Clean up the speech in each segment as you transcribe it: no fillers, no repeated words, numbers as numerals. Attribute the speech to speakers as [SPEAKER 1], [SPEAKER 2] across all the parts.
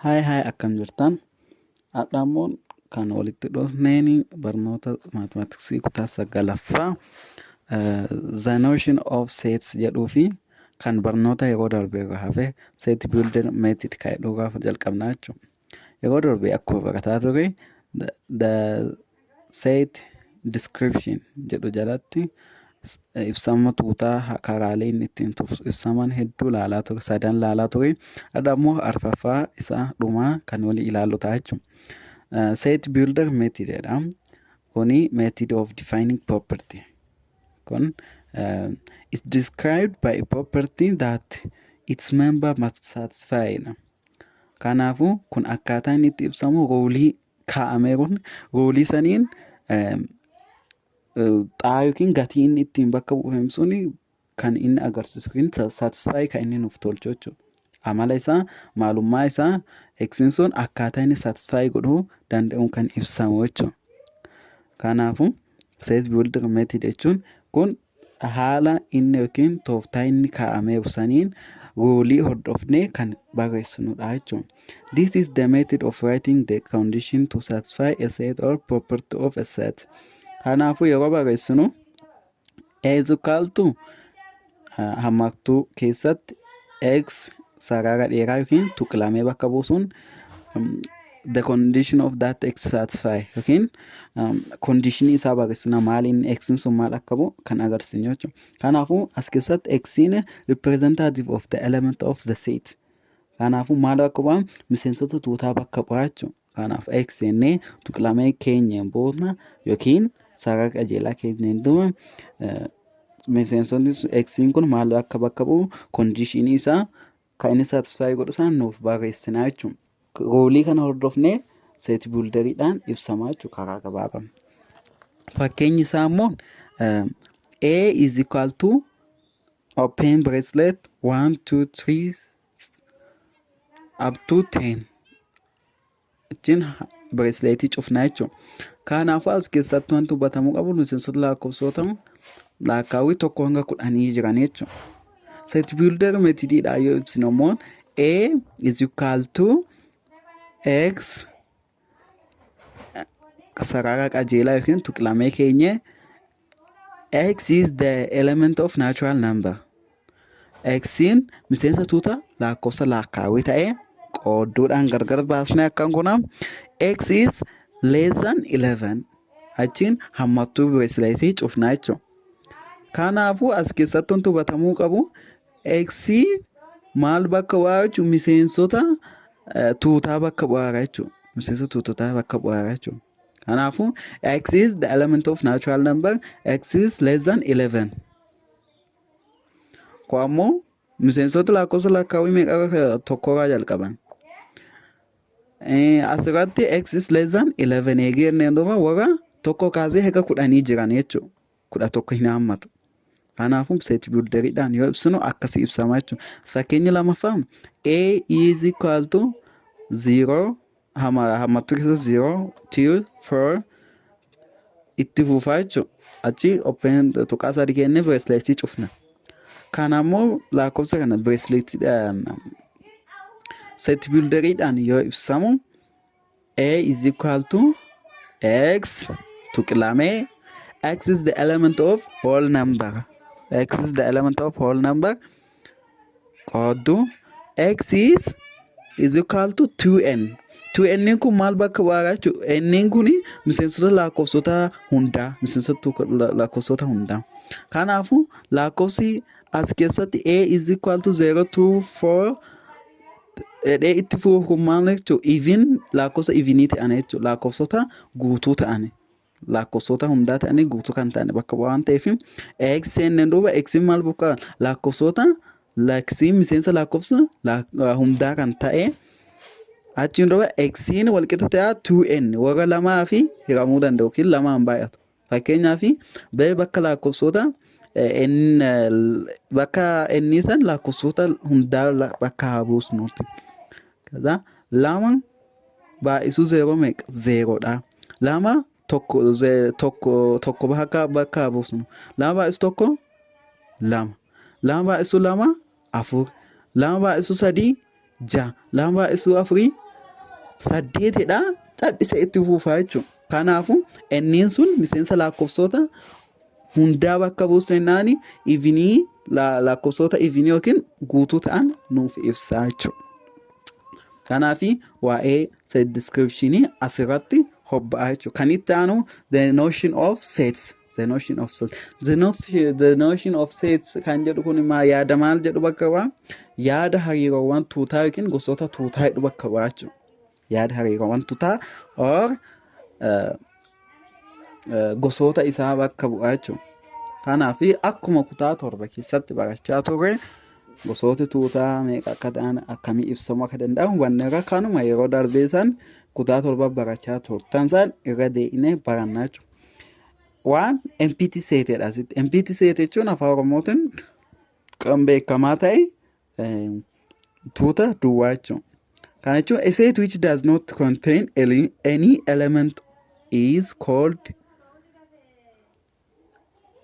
[SPEAKER 1] Hayi akkam jirtan. Adhamoon kan walitti dhufneen barnoota maatimaatiksii kutaa sagalaffaa The Notion of Sets jedhuu fi kan barnoota yeroo darbee irraa hafe set builder method kaa'edhuu gaafa jalqabnaa jechuudha. Yeroo darbee akkuma barataa ture the set description jedhu jalatti ibsama tuutaa karaalee inni ittiin ibsaman hedduu laalaa ture, sadan laalaa ture. Adhamoo arfaffaa isaa dhumaa kan walii ilaallu ta'a jechuudha. Set builder method jedha. Kuni method of defining property. Kun is described by a property that its member must satisfy. Kanaafuu kun akkaataa inni itti ibsamu roolii kaa'amee kun roolii saniin xaa yookiin gatii inni ittiin bakka buufame suni kan inni agarsiisu yookiin satisfy kan inni nuuf tolchu jechuudha. Amala isaa, maalummaa isaa, eegsiin sun akkaataa inni satisfy godhuu danda'u kan ibsamu jechuudha. Kanaafuu set builder method jechuun kun haala inni yookiin tooftaa inni kaa'amee saniin roolii hordofnee kan barreessinudha jechuudha. This is the method of writing the condition to satisfy a set or property of a set. Kanaafuu yeroo barreessinu is equal to hammartuu keessatti x sarara dheeraa yookiin tuqlamee bakka buusuun the condition of that x satisfy yookiin condition isaa barreessina maaliin x sun maal akka bu'u kan agarsiisnu jechuudha. Kanaafuu as keessatti x representative of the element of the set. Kanaafuu maal akka bu'u miseensota tuutaa bakka bu'aa jechuudha. Kanaaf x jennee tuqlamee keenyaan boodna yookiin sarara qajeelaa keenyaan duuba miseensonni x kun maal akka bakka bu'u condition isaa kan inni satisfy godhu isaan nuuf barreessinaa jechuudha. Roolii kana hordofnee set builderiidhaan ibsamaa jechuudha karaa gabaabaa. Fakkeenyi isaa immoo A is equal to open bracelet 1 2 3 up to 10 ittiin braceletii cufnaa jechuudha. Kanaafuu as keessatti wanti hubatamuu qabu miseensota lakkoofsota lakkaawwii 1 hanga 10 jiran jechuudha. Set builder methodidhaan yoo ibsinu immoo A is equal to x sarara qajeelaa yookiin tuqlamee keenya x is the element of natural number. X'n miseensa tuuta lakkoofsa lakkaawwii ta'ee qoodduudhaan gargar baasnee akkan kuna x is less than 11 achiin hammattuu braceletii cufnaa jechuudha. Kanaafuu as keessatti wanti hubatamuu qabu x maal bakka bu'aa jechuun miseensota tuutaa bakka bu'aa jechuudha. Miseensa tuutotaa bakka bu'aa jechuudha. Kanaafuu x is the element of natural number, x is less than 11. Kwaammoo miseensota lakkoofsa lakkaawwii meeqa tokkorraa jalqaban. Asirratti x is less than 11 eegee duuba warra tokko kaasee hanga 10 jiran jechuudha. 11 hin hammatu. Kanaafuu set builderiidhaan yoo ibsinu akkasii ibsama jechuudha. Fakkeenyi lamaffaa A is equal to 0 hammattuu keessa 0 2 4 itti fufaa jechuudha. Achi open tuqaa sadii kennee braceletii cufna. Kanaammoo lakkoofsa kana braceletiidhaan set builderiidhaan yoo ibsamu A is equal to x tuqlamee x is the element of whole number. X is the element of whole number. Qooddu x is equal to 2n. 2n kun maal bakka bu'aa jechuudha. N kun miseensota lakkoofsota hundaa, miseensota lakkoofsota hundaa. Kanaafuu lakkoofsi as keessatti A is equal to 0 2 4 edhee itti fufu kun maal jechuudha. Even lakkoofsa evenii ta'an jechuudha. Lakkoofsota guutuu ta'an. Lakkoofsota hundaa ta'anii guutuu kan ta'an bakka bu'aa waan ta'eef x jenneen duuba x maal bakka lakkoofsota miseensa lakkoofsa hundaa kan ta'e achiin duuba x walqixa ta'aa 2n warra lamaa fi hiramuu danda'u yookiin lamaan baay'atu. Fakkeenyaaf bakka lakkoofsota bakka n san lakkoofsota hundaa bakka haa buusnuuti. Kaza lama baay'isuu 0 meeqa 0 dha. Lama tokko bakka haa buusnu. Lama baay'isu tokko lama. Lama baay'isu lama afur. Lama baay'isu sadii 6. Lama baay'isu afurii 8dha cadhisee itti fufaa jechuudha. Kanaafuu inniin sun miseensa lakkoofsota hundaa bakka buusneennaani ivinii lakkoofsota ivinii yookiin guutuu ta'an nuuf ibsaa jechuudha. Kanaafi waa'ee set descriptionii asirratti hobba'aa jechuudha. Kan itti aanu the notion of sets. The notion of sets. The notion of sets kan jedhu kun yaada maal jedhu bakka bu'aa? Yaada hariiroowwan tuutaa yookiin gosoota tuutaa jedhu bakka bu'aa jechuudha. Yaada hariiroowwan tuutaa or gosoota isaa bakka bu'aa jechuudha. Kanaafi akkuma kutaa 7 keessatti barachaa turre gosoota tuutaa meeqa akka ta'an akkamii ibsamuu akka danda'u wanneera kanuma yeroo darbee san kutaa 7 barachaa turtan san irra dee'inee barannaa jechuudha. Waan empty set jedha asitti. Empty set jechuun afaan Oromootiin kan beekamaa ta'e tuuta duwwaa jechuudha. Kana jechuun a set which does not contain any element is called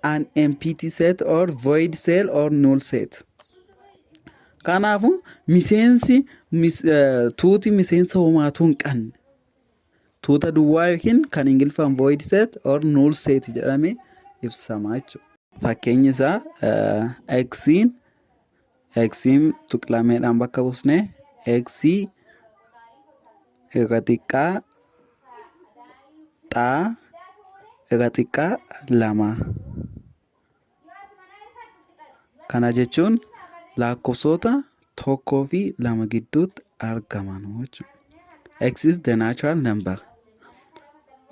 [SPEAKER 1] an empty set or void cell or null set. Kanaafu miseensi tuuti miseensa homaatu hin qabne tuuta duwwaa yookiin kan Ingiliffaan void set or null set jedhamee ibsamaa jechuudha. Fakkeenyi isaa X'n tuqlameedhaan bakka buusnee X irra xiqqaa xaa irra xiqqaa 2. Kana jechuun lakkoofsota 1 fi 2 gidduutti argaman jechuudha. X is the natural number.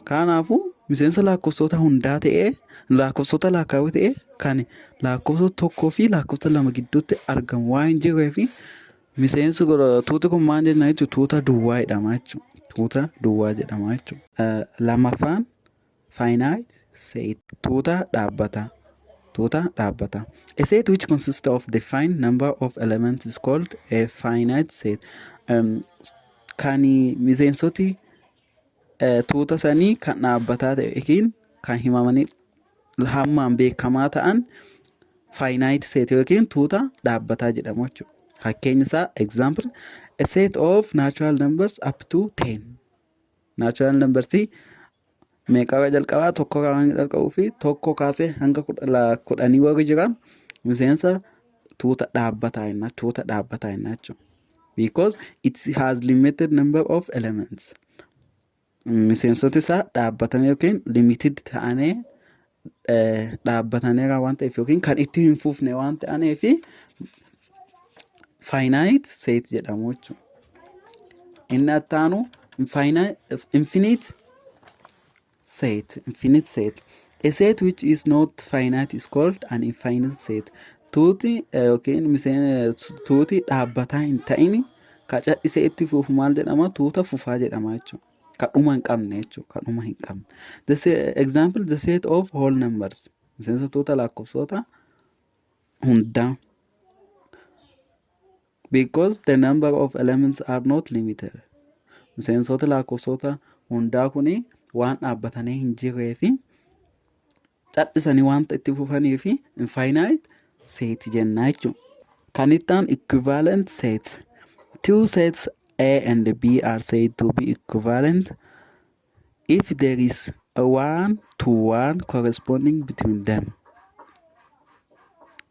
[SPEAKER 1] Kanaafuu miseensa lakkoofsota hundaa ta'ee lakkoofsota lakkaawwii ta'ee kan lakkoofsota 1 fi lakkoofsota 2 gidduutti argamu waan hin jirreef miseensi tuuti kun maal jenna jechuudha? Tuuta duwwaa jedhama jechuudha. Tuuta duwwaa jedhama jechuudha. Lamaffaan finite set. Tuuta dhaabbata. A set which consists of the defined number of elements is called a finite set. Kan miseensoti tuuta sanii kan dhaabbataa ta'e yookiin kan himamanii hammaan beekamaa ta'an finite set yookiin tuuta dhaabbataa jedhamu jechuudha. Fakkeenyi isaa example a set of natural numbers up to 10. Natural numbers meeqa jalqabaa tokko waan jalqabuu fi tokko kaasee hanga 10 warri jiran miseensa tuuta dhaabbataa jechuudha. Because it has limited number of elements. Miseensoti isaa dhaabbatanii yookiin limited ta'anii dhaabbataniira waan ta'eef yookiin kan itti hin fufne waan ta'aniif finite set jedhamu jechuudha. Inni attaanu infinite set. A set which is not finite is called an infinite set. Tuuti yookiin tuuti dhaabbataa hin ta'in ka cadhisee itti fufu maal jedhama? Tuuta fufaa jedhama jechuudha. Kadhuma hin qabne jechuudha. Kadhuma hin qabne. Example the set of whole numbers. Miseensa tuuta lakkoofsota hundaa. Because the number of elements are not limited. Miseensota lakkoofsota hundaa kuni waan dhaabbatanii hin jirree fi cadhisanii waanta itti fufanii fi infinite set jennaa jechuudha. Kan itti aanu equivalent sets. Two sets A and B are said to be equivalent if there is a 1-to-1 corresponding between them.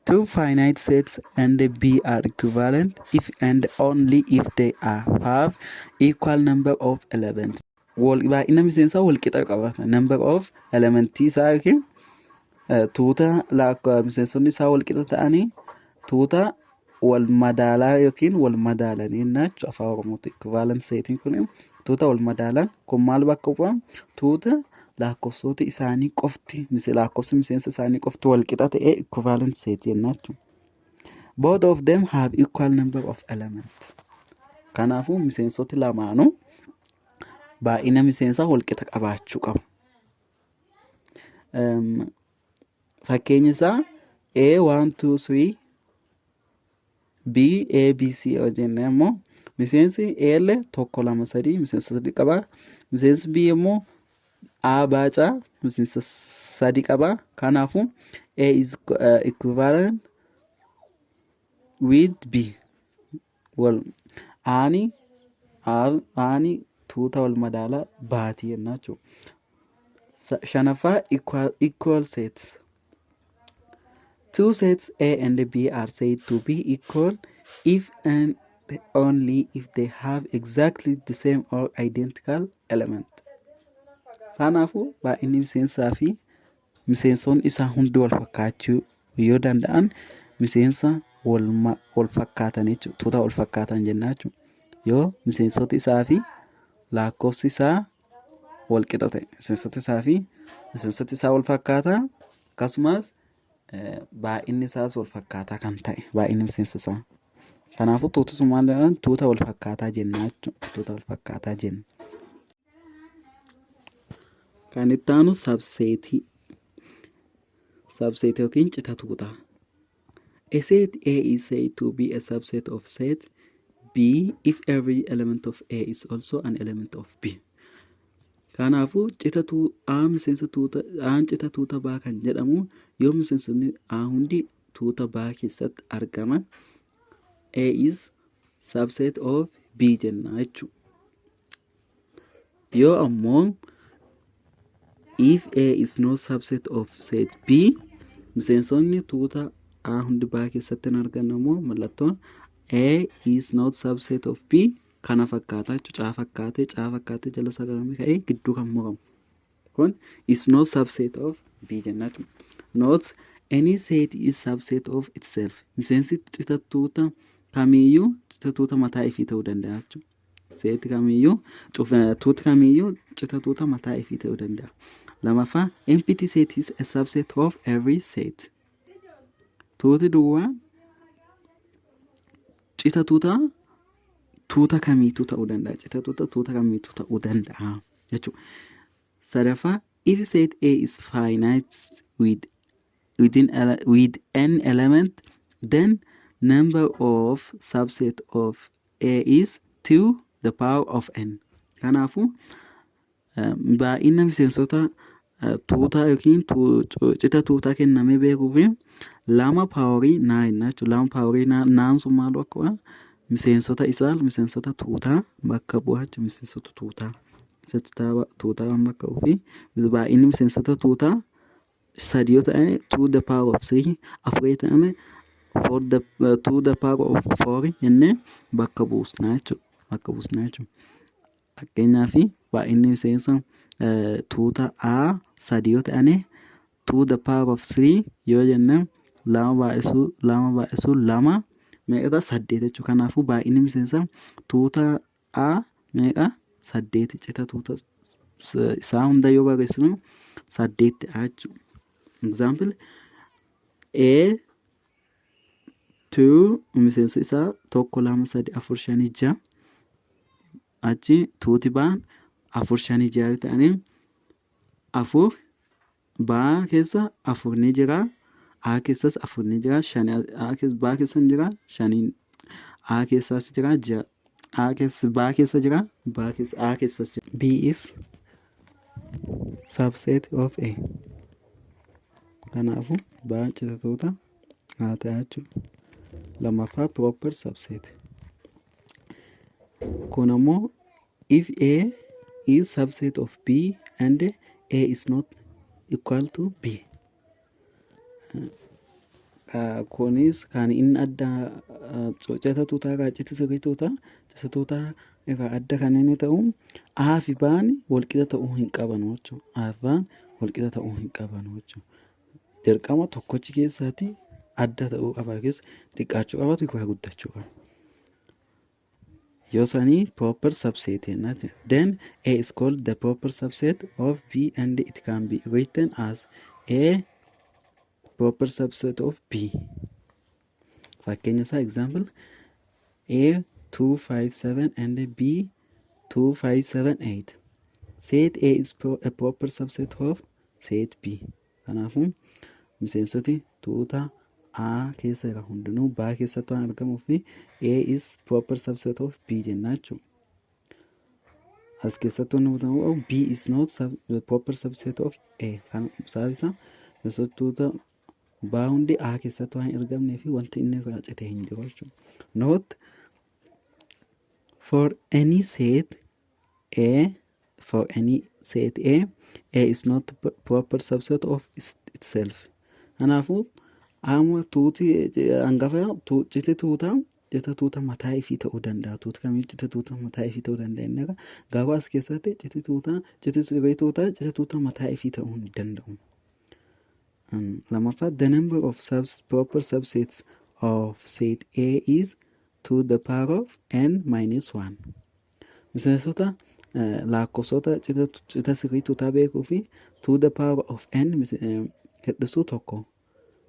[SPEAKER 1] Two finite sets and B are equivalent if and only if they have equal number of elements. Baay'ina miseensaa walqixa qabata. Number of elements isaa yookiin tuuta miseensonni isaa walqixa ta'anii tuuta wal madaalaa yookiin wal madaalanii jechuudha afaan Oromootti. Equivalent setiin kun tuuta wal madaalan kun maal bakka bu'a? Tuuta lakkoofsoti isaanii qofti lakkoofsi miseensa isaanii qofti walqixa ta'ee equivalent set jennaa jechuudha. Both of them have equal number of elements. Kanaafuu miseensoti lamaanuu baay'ina miseensaa walqixa qabaachuu qabu. Fakkeenyi isaa A1 2 3 B A B C yoo jenne immoo miseensi A illee 1 2 3 miseensa 3 qaba. Miseensi B immoo A baacaa miseensa 3 qaba. Kanaafuu A is equivalent with B. Well, ani tuuta wal madaalaa baatii jennaa jechuudha. Shanaffaa equal sets. Two sets A and B are said to be equal if and only if they have exactly the same or identical element. Kanaafuu baay'inni miseensaa fi miseensonni isaa hundi wal fakkaachuu yoo danda'an miseensa wal fakkaatan jechuudha. Tuuta wal fakkaatan jennaa jechuudha. Yoo miseensota isaa fi lakkoofsi isaa wal qixa ta'e miseensota isaa wal fakkaataa akkasumas baay'inni isaas wal fakkaataa kan ta'e baay'inni miseensa isaa. Kanaafuu tuuti sun maal jedhama? Tuuta wal fakkaataa jennaa jechuudha. Tuuta wal fakkaataa jenna. Kan itti aanu sabseetii. Subset yookiin cita tuutaa. A set A is said to be a subset of set B if every element of A is also an element of B. Kanaafuu cita tuuta baa kan jedhamu yoo miseensonni A hundi tuuta baa keessatti argaman A is subset of B jenna jechuudha. Yoo ammoo if A is no subset of set B, miseensonni tuuta A hundi baa keessatti argaman ammoo mallattoon A is not subset of B kana fakkaata jechuudha. Caa fakkaatee jala sararamee ka'ee gidduu kan muramu kun is not subset of B jenna jechuudha. Note any set is subset of itself. Miseensi cita tuuta kamiyyuu cita tuuta mataa ifii ta'uu danda'a jechuudha. Seeti kamiyyuu tuuti kamiyyuu cita tuuta mataa ifii ta'uu danda'a. Lamaffaa empty set is a subset of every set. Tuuti duwwaan cita tuuta kamiitu ta'uu danda'a. Cita tuuta kamiitu ta'uu danda'a jechuudha. Sadaffaa if set A is finite with n element, then number of subset of A is 2 the power of n. Kanaafuu baay'ina miseensota tuutaa yookiin cita tuutaa kennamee beekuuf 2 paaworii 9 jechuudha. 2 paaworii 9 sun maal akka miseensota tuutaa bakka bu'aa jechuudha. Miseensota tuutaa waan bakka bu'uufi baay'inni miseensota tuutaa 3 yoo ta'an 2 the power of 3 4 ta'an 2 the power of 4 jennee bakka buusnaa jechuudha. Fakkeenyaaf baay'inni miseensa tuuta A 3 yoo ta'an 2 the power of 3 yoo jenne 2 baay'isuu 2 meeqa 8 jechuudha. Kanaafuu baay'inni miseensa tuuta A meeqa 8 cita tuuta isaa hunda yoo barreessinu 8 jechuudha. Example A 2 miseensa isaa 1 2 3 4 5 6 achi tuuti baan 4 5 6 ta'anii 4 baa keessa 4 ni jira. A keessas 4 ni jira. 5 baa keessa ni jira. 5 A keessas jira. 6 A keessa baa keessa jira. Baa keessa A keessas jira. B is subset of A. Kanaafuu baa cita tuuta haa ta'aa jechuudha. Lamaffaa proper subset. Kun ammoo if A is subset of B and A is not equal to B. Kunis kan inni adda cita tuutaa irraa cita sirrii tuutaa irraa adda kan inni ta'u A fi B'n walqixa ta'uu hin qaban jechuudha. A fi B'n walqixa ta'uu hin qaban jechuudha. Dirqama tokkochi keessaatti adda ta'uu qaba keessa xiqqaachuu qabatu irraa guddachuu qaba. Yosani proper subset. Then A is called the proper subset of B and it can be written as A proper subset of B. Fakkeenyasaa example A 257 and B 2578. Set A is a proper subset of set B. Kanaafuu miseensoti tuuta A keessa irra hundinuu baa keessatti waan argamuu fi A is proper subset of B jennaa jechuudha. As keessatti wanti mutamu B is not the proper subset of A. Kan saabisa miseensota tuuta baa hundi A keessatti waan argamnee fi wanti inni irraa citee hin jiru jechuudha. Note for any set A for any set A is not proper subset of itself. Kanaafuu amma tuuti hangafa cite tuuta mataa ifii ta'uu danda'a. Tuuti kamiyyuu cite tuuta mataa ifii ta'uu danda'a. Inni gaafa as keessatti cite siree tuuta mataa ifii ta'uu hin danda'u. Lamaffaa the number of proper subsets of set A is to the power of n minus 1. Miseensota lakkoofsota cita sirrii tuutaa beekuu fi to the power of n hir'isuu tokko.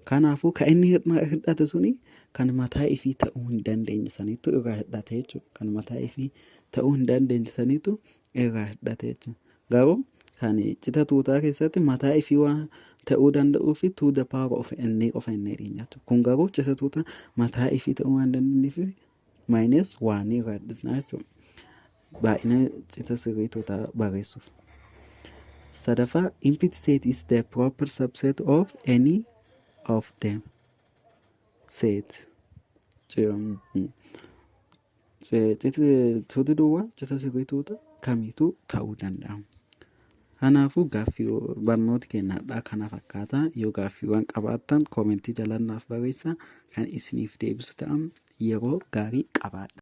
[SPEAKER 1] Kanaafuu kan inni hir'ate suni kan mataa ifii ta'uu hin dandeenye saniitu irraa hir'ate jechuudha. Kan mataa ifii ta'uu hin dandeenye saniitu irraa hir'ate jechuudha. Garuu kan cita tuutaa keessatti mataa ifii waan ta'uu danda'uu fi to the power of n qofa hin dheerinyaatu. Kun garuu cita tuutaa mataa ifii ta'uu waan dandeenyeef minus 1 irraa hir'isna jechuudha. Baay'ina cita sirrii tuutaa barreessuuf. Sadaffaa empty set is the proper subset of any of them set. Tuuti duwwaa cita sirrii tuuta kamiitu ta'uu danda'a. Kanaafuu gaaffii barnooti kennaadhaa kana fakkaata. Yoo gaaffiiwwan qabaattan koomentii jala naaf barreessaa. Kan isiniif deebisu ta'an yeroo gaarii qabaadha.